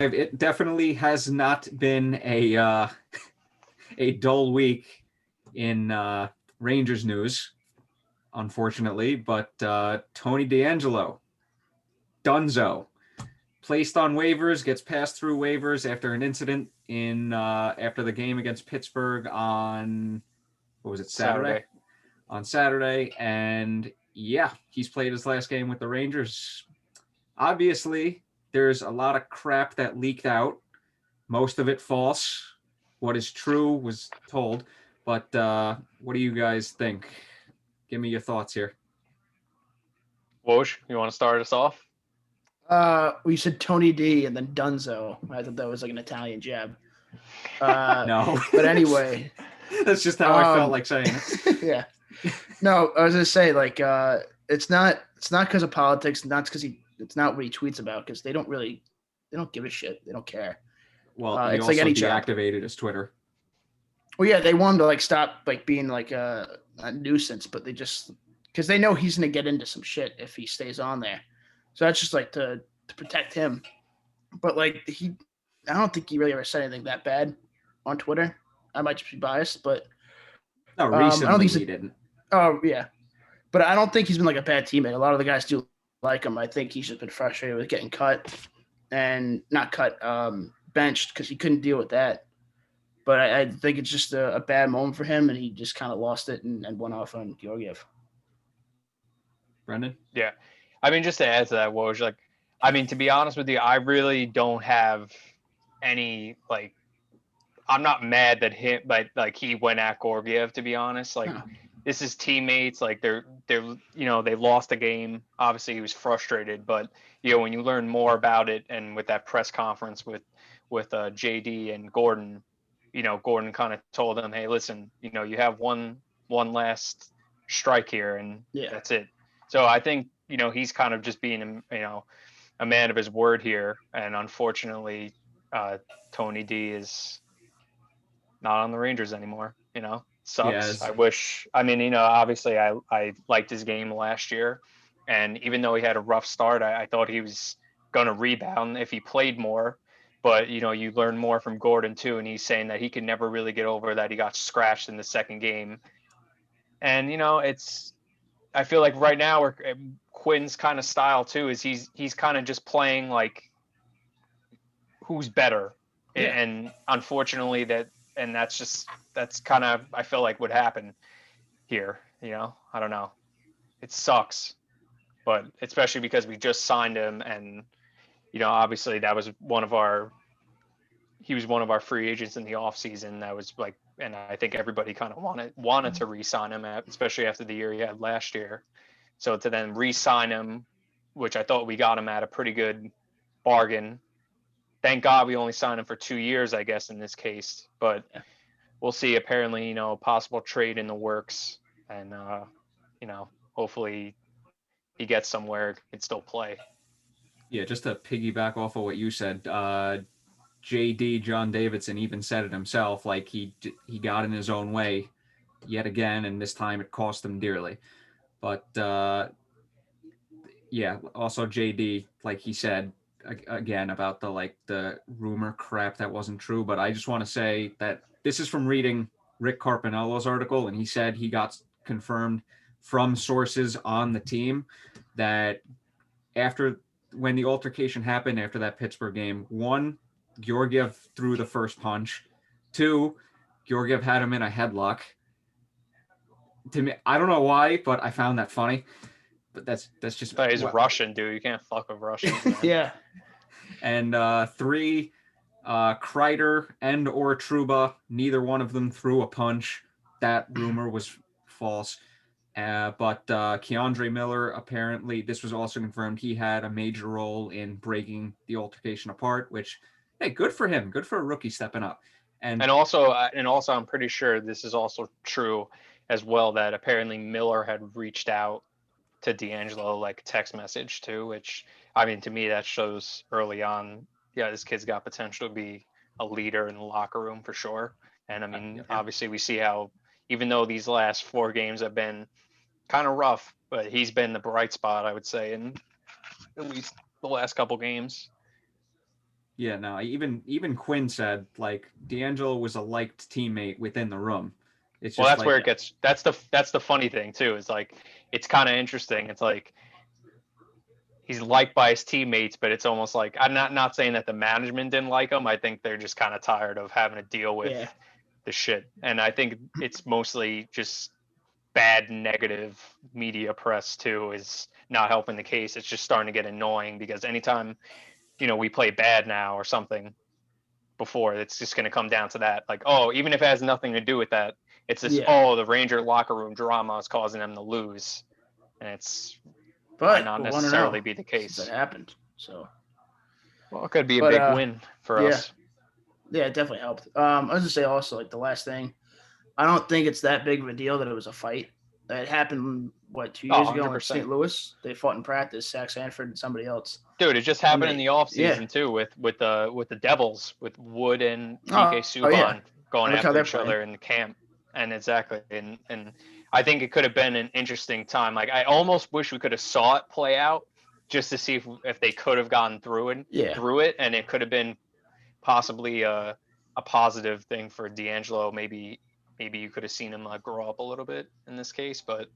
It definitely has not been a dull week in Rangers news, unfortunately. But Tony DeAngelo, Dunzo, placed on waivers, gets passed through waivers after an incident in after the game against Pittsburgh on what was it, Saturday? On Saturday, and yeah, he's played his last game with the Rangers. Obviously, there's a lot of crap that leaked out, most of it false. What is true was told, but what do you guys think? Give me your thoughts here. Woj, you want to start us off? We said Tony D and then Dunzo. I thought that was like an Italian jab. No. But anyway, That's just how I felt like saying it. Yeah. No, I was gonna say it's not because of politics, it's not what he tweets about because they don't give a shit. They don't care. Well, he it's also like any deactivated his Twitter. Well, yeah, they want him to stop being a nuisance, but they just because they know he's gonna get into some shit if he stays on there. So that's just to protect him. But I don't think he really ever said anything that bad on Twitter. I might just be biased, but no, recently I don't think he didn't. Oh yeah, but I don't think he's been a bad teammate. A lot of the guys do like him. I think he's just been frustrated with getting cut and not cut, benched because he couldn't deal with that. But I think it's just a bad moment for him, and he just kind of lost it and went off on Georgiev. Brendan? Yeah. I mean, just to add to that, Woj, to be honest with you, I really don't have any, I'm not mad that he went at Georgiev, to be honest. This is teammates. They're they lost the game. Obviously, he was frustrated, but when you learn more about it, and with that press conference with JD and Gordon, Gordon kind of told them, hey, listen, you have one last strike here, and that's it. So I think he's kind of just being a man of his word here, and unfortunately, Tony D is not on the Rangers anymore. Sucks. Yes. I wish. Obviously, I liked his game last year, and even though he had a rough start, I thought he was going to rebound if he played more. But you learn more from Gordon too, and he's saying that he could never really get over that he got scratched in the second game. And I feel like right now, Quinn's kind of style too is he's kind of just playing who's better, and unfortunately that's kind of I feel like would happen here. I don't know. It sucks, but especially because we just signed him, and obviously that was he was one of our free agents in the offseason. That was and I think everybody kind of wanted to re-sign him, especially after the year he had last year. So to then re-sign him, which I thought we got him at a pretty good bargain. Thank God we only signed him for 2 years, I guess, in this case. But we'll see. Apparently, possible trade in the works, and hopefully he gets somewhere, can still play. Yeah, just to piggyback off of what you said, JD John Davidson even said it himself. He got in his own way yet again, and this time it cost him dearly. But also JD, he said again about the rumor crap that wasn't true. But I just want to say that this is from reading Rick Carpinello's article, and he said he got confirmed from sources on the team that when the altercation happened after that Pittsburgh game, 1, Georgiev threw the first punch. 2, Georgiev had him in a headlock. To me, I don't know why, but I found that funny. But that's just. But he's Russian, dude. You can't fuck with Russians. Yeah. And 3, Kreider and or Trouba, neither one of them threw a punch. That rumor was false. But Keandre Miller, apparently, this was also confirmed. He had a major role in breaking the altercation apart, which, hey, good for him. Good for a rookie stepping up. And also, I'm pretty sure this is also true as well, that apparently Miller had reached out to DeAngelo text message too, which, to me, that shows early on, this kid's got potential to be a leader in the locker room for sure. And obviously we see how, even though these last 4 games have been kind of rough, but he's been the bright spot, I would say, in at least the last couple games. Yeah, no, even Quinn said like DeAngelo was a liked teammate within the room. It's Well, just that's like where it gets. That's the funny thing too. Is like it's kind of interesting. It's like he's liked by his teammates, but it's almost like I'm not saying that the management didn't like him. I think they're just kind of tired of having to deal with Yeah. the shit, and I think it's mostly just bad negative media press too is not helping the case. It's just starting to get annoying because anytime we play bad now or something before, it's just going to come down to that. Like, oh, even if it has nothing to do with that, it's this, Yeah. oh, the Ranger locker room drama is causing them to lose. And might But not we'll want to necessarily know be the since case. it happened. So, Well, it could be a But, big win for yeah. us. yeah, it definitely helped. I was gonna say also like the last thing. I don't think it's that big of a deal that it was a fight. It happened 2 years Oh, ago in 100%. St. Louis. They fought in practice, Zach Sanford and somebody else. Dude, it just happened in the off season too with the Devils, with Wood and PK Subban yeah. going Look how after they're each other in the camp. And exactly. And I think it could have been an interesting time. Like I almost wish we could have saw it play out just to see if they could have gotten through it, and it could have been possibly a positive thing for DeAngelo. Maybe you could have seen him grow up a little bit in this case, but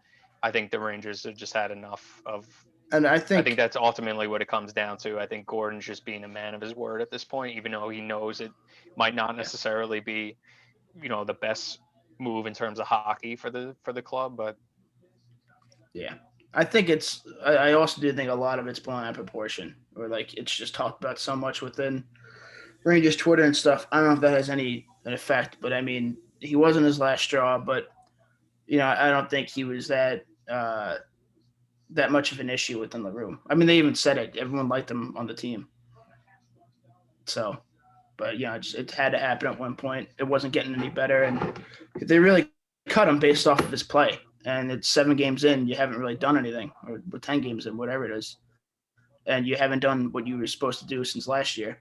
I think the Rangers have just had enough of. And I I think think that's ultimately what it comes down to. I think Gordon's just being a man of his word at this point, even though he knows it might not necessarily be, the best move in terms of hockey for the club. But yeah. I think it's. I also do think a lot of it's blown out of proportion, or like it's just talked about so much within Rangers Twitter and stuff. I don't know if that has an effect, but I mean, he wasn't his last straw. But I don't think he was that that much of an issue within the room. I mean, they even said it. Everyone liked him on the team. So, but it had to happen at one point. It wasn't getting any better, and they really cut him based off of his play. And it's 7 games in, you haven't really done anything, or 10 games in, whatever it is, and you haven't done what you were supposed to do since last year.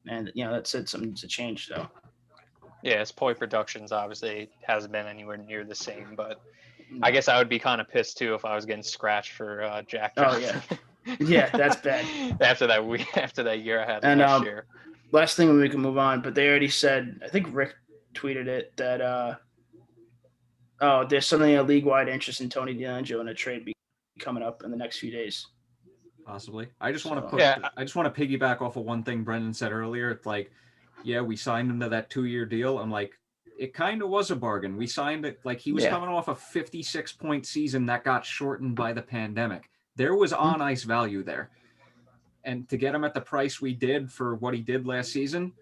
And that's it. Something needs to change. So. yeah, his point productions obviously hasn't been anywhere near the same. But I guess I would be kind of pissed too if I was getting scratched for Jack Johnson. Oh yeah, that's bad. after that year I had last year. Last thing we can move on, but they already said. I think Rick tweeted it that there's something a league-wide interest in Tony DeAngelo in a trade coming up in the next few days. Possibly. I just want to piggyback off of one thing Brendan said earlier. It's like, yeah, we signed him to that 2-year deal. I'm like, it kind of was a bargain. We signed it like he was coming off a 56-point season that got shortened by the pandemic. There was on ice value there. And to get him at the price we did for what he did last season,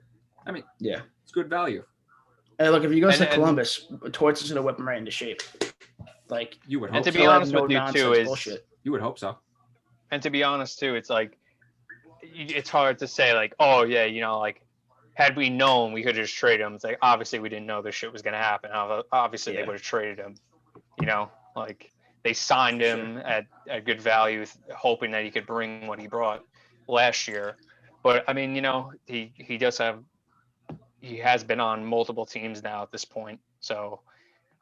I mean, it's good value. Hey, look, if he goes to Columbus, Torts is going to whip him right into shape. Like you would hope. And to be honest with you too, is bullshit. You would hope so. And to be honest too, it's like it's hard to say like, oh yeah, like had we known, we could have just traded him. It's like obviously we didn't know this shit was going to happen. Obviously they would have traded him. Like they signed him at good value, hoping that he could bring what he brought last year. But I mean, he has been on multiple teams now at this point. So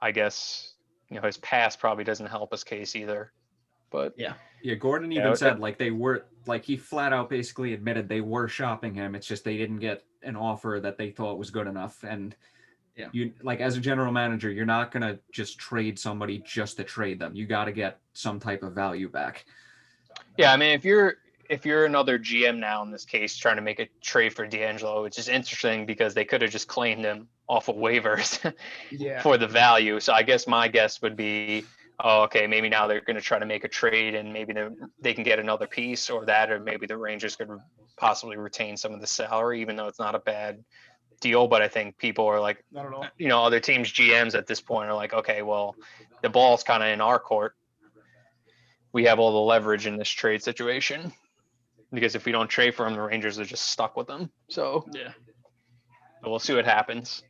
I guess, his past probably doesn't help his case either. But yeah, Gordon even said like they were like he flat out basically admitted they were shopping him. It's just they didn't get an offer that they thought was good enough. And you like as a general manager, you're not gonna just trade somebody just to trade them. You got to get some type of value back. Yeah, I mean, if you're another GM now in this case trying to make a trade for DeAngelo, which is interesting because they could have just claimed him off of waivers for the value. So I guess my guess would be, oh, okay, maybe now they're going to try to make a trade and maybe they can get another piece or maybe the Rangers could possibly retain some of the salary, even though it's not a bad deal. But I think people are like, not at all. Other teams' GMs at this point are like, okay, well, the ball's kind of in our court. We have all the leverage in this trade situation because if we don't trade for him, the Rangers are just stuck with them. So we'll see what happens.